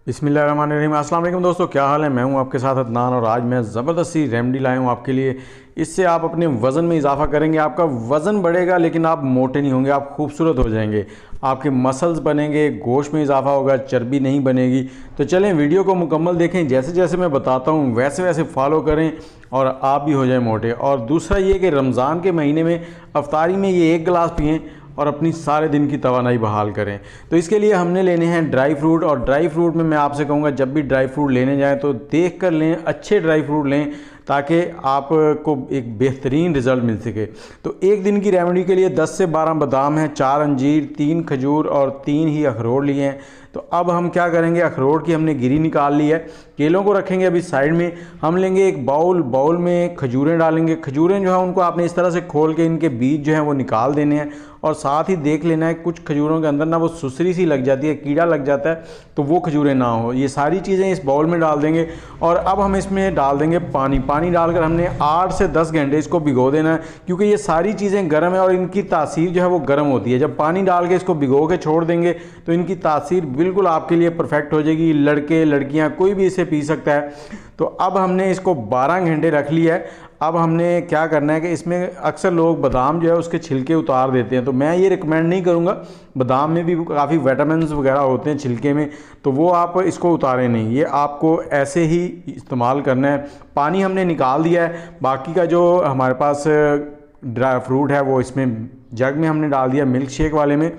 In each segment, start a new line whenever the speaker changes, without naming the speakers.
बिस्मिल्लाहिर्रहमानिर्रहीम। अस्सलाम वालेकुम दोस्तों, क्या हाल है। मैं हूं आपके साथ अदनान और आज मैं ज़बरदस्ती रेमेडी लाया हूं आपके लिए। इससे आप अपने वज़न में इजाफा करेंगे, आपका वज़न बढ़ेगा लेकिन आप मोटे नहीं होंगे, आप खूबसूरत हो जाएंगे, आपके मसल्स बनेंगे, गोश्त में इजाफा होगा, चर्बी नहीं बनेगी। तो चलें वीडियो को मुकम्मल देखें, जैसे जैसे मैं बताता हूँ वैसे वैसे फॉलो करें और आप भी हो जाएं मोटे। और दूसरा ये कि रमज़ान के महीने में अफ्तारी में ये 1 गिलास पिएँ और अपनी सारे दिन की तवानाई बहाल करें। तो इसके लिए हमने लेने हैं ड्राई फ्रूट, और ड्राई फ्रूट में मैं आपसे कहूँगा जब भी ड्राई फ्रूट लेने जाएं तो देख कर लें, अच्छे ड्राई फ्रूट लें ताकि आपको एक बेहतरीन रिज़ल्ट मिल सके। तो एक दिन की रेमेडी के लिए 10 से 12 बादाम हैं, 4 अंजीर, 3 खजूर और 3 ही अखरोट लिए हैं। तो अब हम क्या करेंगे, अखरोट की हमने गिरी निकाल ली है, केलों को रखेंगे अभी साइड में। हम लेंगे एक बाउल में खजूरें डालेंगे। खजूरें जो है उनको आपने इस तरह से खोल के इनके बीज जो है वो निकाल देने हैं, और साथ ही देख लेना है कुछ खजूरों के अंदर ना वो सुसरी सी लग जाती है, कीड़ा लग जाता है, तो वो खजूरें ना हो। ये सारी चीज़ें इस बाउल में डाल देंगे और अब हम इसमें डाल देंगे पानी डालकर हमने 8 से 10 घंटे इसको भिगो देना है, क्योंकि ये सारी चीज़ें गर्म है और इनकी तासीर जो है वो गर्म होती है। जब पानी डाल के इसको भिगो के छोड़ देंगे तो इनकी तासीर बिल्कुल आपके लिए परफेक्ट हो जाएगी। लड़के लड़कियां कोई भी इसे पी सकता है। तो अब हमने इसको 12 घंटे रख लिया है। अब हमने क्या करना है कि इसमें अक्सर लोग बादाम जो है उसके छिलके उतार देते हैं, तो मैं ये रिकमेंड नहीं करूँगा। बादाम में भी काफ़ी विटामिन्स वगैरह होते हैं छिलके में, तो वो आप इसको उतारें नहीं, ये आपको ऐसे ही इस्तेमाल करना है। पानी हमने निकाल दिया है, बाकी का जो हमारे पास ड्राई फ्रूट है वो इसमें जग में हमने डाल दिया, मिल्क शेक वाले में।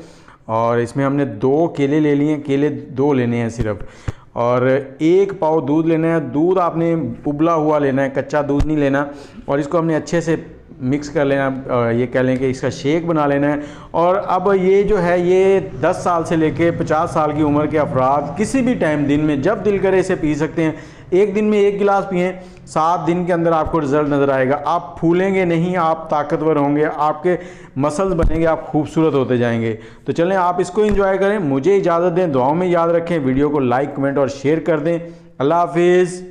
और इसमें हमने 2 केले ले लिए, केले 2 लेने हैं सिर्फ, और 1 पाव दूध लेना है। दूध आपने उबला हुआ लेना है, कच्चा दूध नहीं लेना। और इसको हमने अच्छे से मिक्स कर लेना, ये कह लें कि इसका शेक बना लेना है। और अब ये जो है ये 10 साल से लेके 50 साल की उम्र के अफराद किसी भी टाइम दिन में जब दिल करे इसे पी सकते हैं। एक दिन में 1 गिलास पिएँ, 7 दिन के अंदर आपको रिजल्ट नज़र आएगा। आप फूलेंगे नहीं, आप ताकतवर होंगे, आपके मसल्स बनेंगे, आप खूबसूरत होते जाएंगे। तो चलें आप इसको एंजॉय करें, मुझे इजाज़त दें, दुआओं में याद रखें, वीडियो को लाइक कमेंट और शेयर कर दें। अल्लाह हाफिज़।